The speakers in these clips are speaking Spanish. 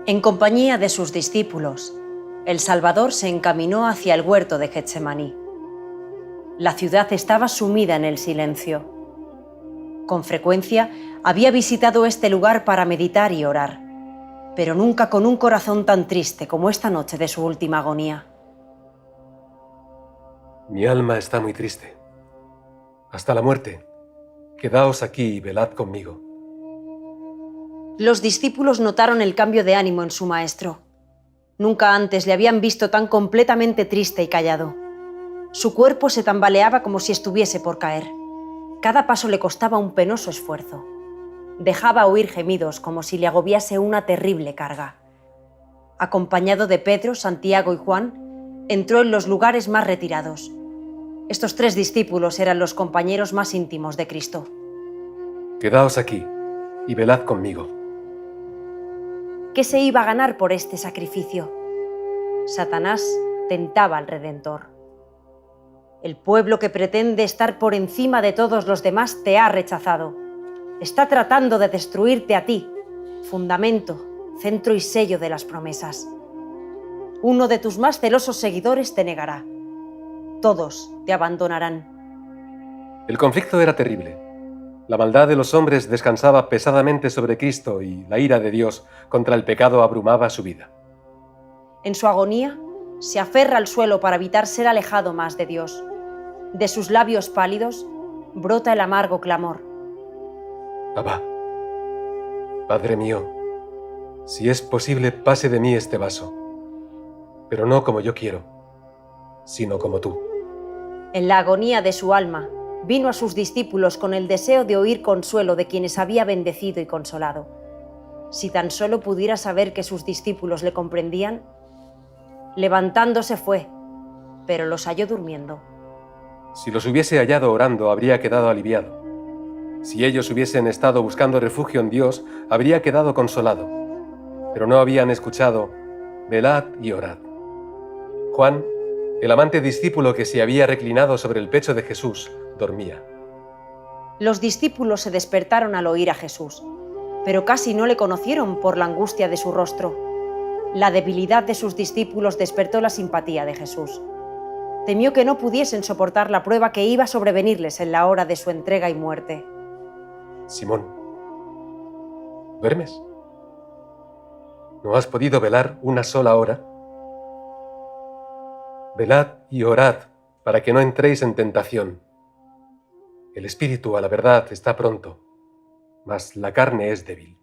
En compañía de sus discípulos, el Salvador se encaminó hacia el huerto de Getsemaní. La ciudad estaba sumida en el silencio. Con frecuencia había visitado este lugar para meditar y orar, pero nunca con un corazón tan triste como esta noche de su última agonía. Mi alma está muy triste, hasta la muerte. Quedaos aquí y velad conmigo. Los discípulos notaron el cambio de ánimo en su maestro. Nunca antes le habían visto tan completamente triste y callado. Su cuerpo se tambaleaba como si estuviese por caer. Cada paso le costaba un penoso esfuerzo. Dejaba oír gemidos como si le agobiase una terrible carga. Acompañado de Pedro, Santiago y Juan, entró en los lugares más retirados. Estos 3 discípulos eran los compañeros más íntimos de Cristo. Quedaos aquí y velad conmigo. ¿Qué se iba a ganar por este sacrificio? Satanás tentaba al Redentor. El pueblo que pretende estar por encima de todos los demás te ha rechazado. Está tratando de destruirte a ti, fundamento, centro y sello de las promesas. Uno de tus más celosos seguidores te negará. Todos te abandonarán. El conflicto era terrible. La maldad de los hombres descansaba pesadamente sobre Cristo y la ira de Dios contra el pecado abrumaba su vida. En su agonía, se aferra al suelo para evitar ser alejado más de Dios. De sus labios pálidos brota el amargo clamor. Abba, Padre mío, si es posible, pase de mí este vaso, pero no como yo quiero, sino como tú. En la agonía de su alma, vino a sus discípulos con el deseo de oír consuelo de quienes había bendecido y consolado. Si tan solo pudiera saber que sus discípulos le comprendían. Levantándose fue, pero los halló durmiendo. Si los hubiese hallado orando, habría quedado aliviado. Si ellos hubiesen estado buscando refugio en Dios, habría quedado consolado. Pero no habían escuchado, velad y orad. Juan, el amante discípulo que se había reclinado sobre el pecho de Jesús, dormía. Los discípulos se despertaron al oír a Jesús, pero casi no le conocieron por la angustia de su rostro. La debilidad de sus discípulos despertó la simpatía de Jesús. Temió que no pudiesen soportar la prueba que iba a sobrevenirles en la hora de su entrega y muerte. Simón, ¿duermes? ¿No has podido velar una sola hora? Velad y orad para que no entréis en tentación. El espíritu, a la verdad, está pronto, mas la carne es débil.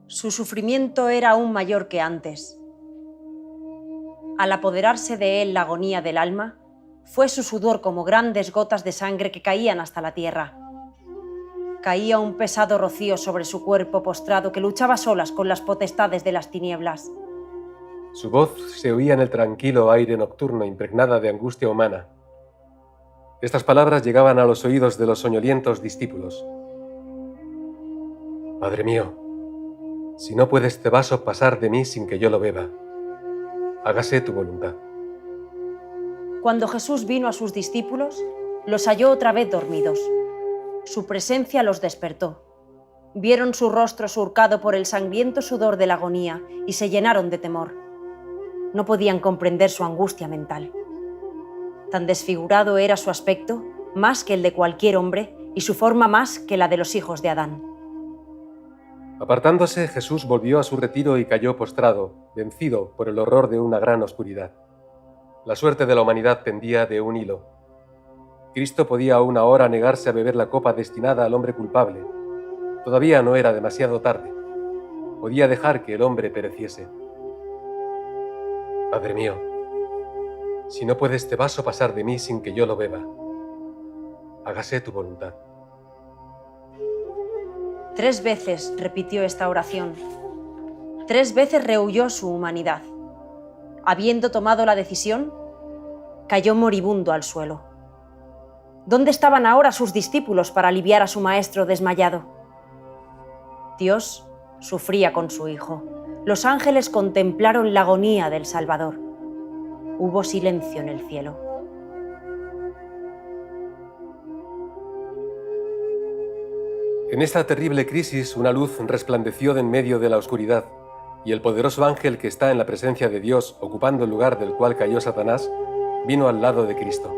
Su sufrimiento era aún mayor que antes. Al apoderarse de él la agonía del alma, fue su sudor como grandes gotas de sangre que caían hasta la tierra. Caía un pesado rocío sobre su cuerpo postrado que luchaba a solas con las potestades de las tinieblas. Su voz se oía en el tranquilo aire nocturno impregnada de angustia humana. Estas palabras llegaban a los oídos de los soñolientos discípulos. Padre mío, si no puede este vaso pasar de mí sin que yo lo beba, hágase tu voluntad. Cuando Jesús vino a sus discípulos, los halló otra vez dormidos. Su presencia los despertó. Vieron su rostro surcado por el sangriento sudor de la agonía y se llenaron de temor. No podían comprender su angustia mental. Tan desfigurado era su aspecto, más que el de cualquier hombre, y su forma más que la de los hijos de Adán. Apartándose, Jesús volvió a su retiro y cayó postrado, vencido por el horror de una gran oscuridad. La suerte de la humanidad pendía de un hilo. Cristo podía aún ahora negarse a beber la copa destinada al hombre culpable. Todavía no era demasiado tarde. Podía dejar que el hombre pereciese. Padre mío, si no puede este vaso pasar de mí sin que yo lo beba, hágase tu voluntad. 3 veces repitió esta oración. 3 veces rehuyó su humanidad. Habiendo tomado la decisión, cayó moribundo al suelo. ¿Dónde estaban ahora sus discípulos para aliviar a su maestro desmayado? Dios sufría con su Hijo. Los ángeles contemplaron la agonía del Salvador. Hubo silencio en el cielo. En esta terrible crisis, una luz resplandeció de en medio de la oscuridad, y el poderoso ángel que está en la presencia de Dios, ocupando el lugar del cual cayó Satanás, vino al lado de Cristo.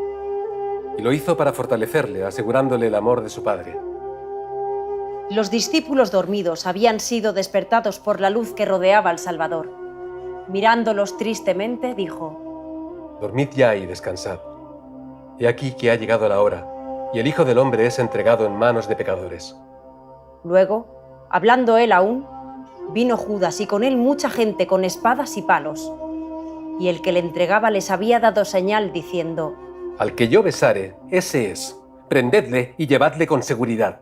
Y lo hizo para fortalecerle, asegurándole el amor de su Padre. Los discípulos dormidos habían sido despertados por la luz que rodeaba al Salvador. Mirándolos tristemente, dijo: Dormid ya y descansad. He aquí que ha llegado la hora, y el Hijo del Hombre es entregado en manos de pecadores. Luego, hablando él aún, vino Judas y con él mucha gente con espadas y palos. Y el que le entregaba les había dado señal diciendo: Al que yo besare, ese es. Prendedle y llevadle con seguridad.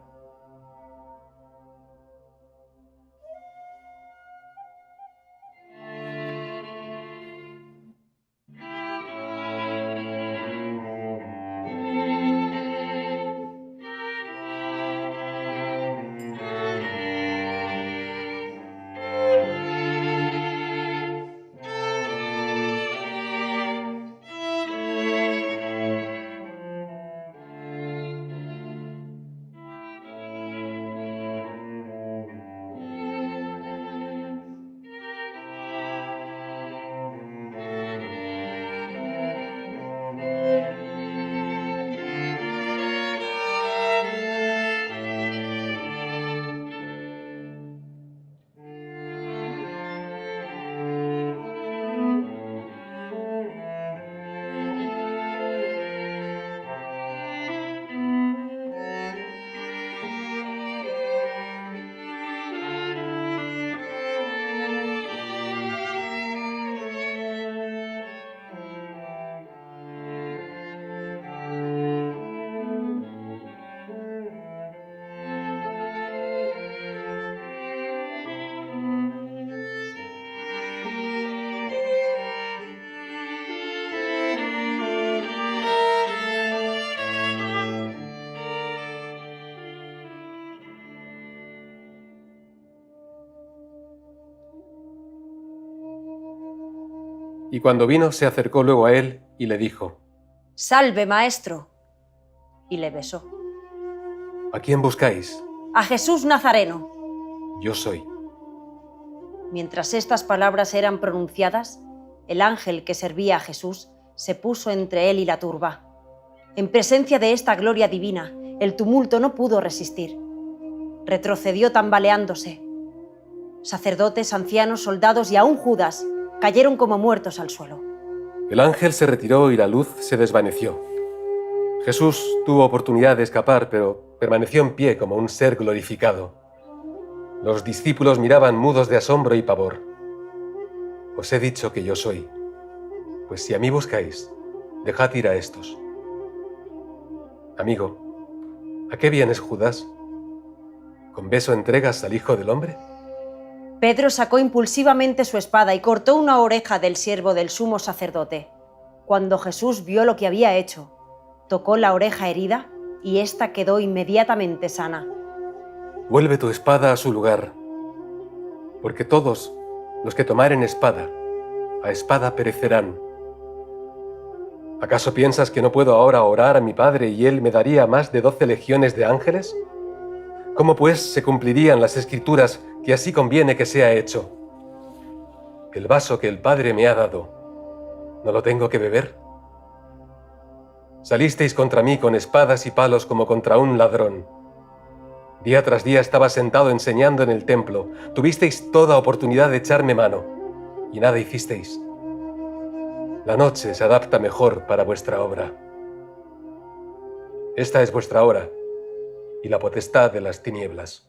Y cuando vino, se acercó luego a él y le dijo: «Salve, maestro». Y le besó. ¿A quién buscáis? «A Jesús Nazareno». Yo soy. Mientras estas palabras eran pronunciadas, el ángel que servía a Jesús se puso entre él y la turba. En presencia de esta gloria divina, el tumulto no pudo resistir. Retrocedió tambaleándose. Sacerdotes, ancianos, soldados y aún Judas cayeron como muertos al suelo. El ángel se retiró y la luz se desvaneció. Jesús tuvo oportunidad de escapar, pero permaneció en pie como un ser glorificado. Los discípulos miraban mudos de asombro y pavor. Os he dicho que yo soy. Pues si a mí buscáis, dejad ir a estos. Amigo, ¿a qué vienes, Judas? ¿Con beso entregas al Hijo del Hombre? Pedro sacó impulsivamente su espada y cortó una oreja del siervo del sumo sacerdote. Cuando Jesús vio lo que había hecho, tocó la oreja herida y ésta quedó inmediatamente sana. Vuelve tu espada a su lugar, porque todos los que tomaren espada, a espada perecerán. ¿Acaso piensas que no puedo ahora orar a mi Padre y Él me daría más de 12 legiones de ángeles? ¿Cómo pues se cumplirían las Escrituras que así conviene que sea hecho? ¿El vaso que el Padre me ha dado, no lo tengo que beber? Salisteis contra mí con espadas y palos como contra un ladrón. Día tras día estaba sentado enseñando en el templo. Tuvisteis toda oportunidad de echarme mano, y nada hicisteis. La noche se adapta mejor para vuestra obra. Esta es vuestra hora y la potestad de las tinieblas.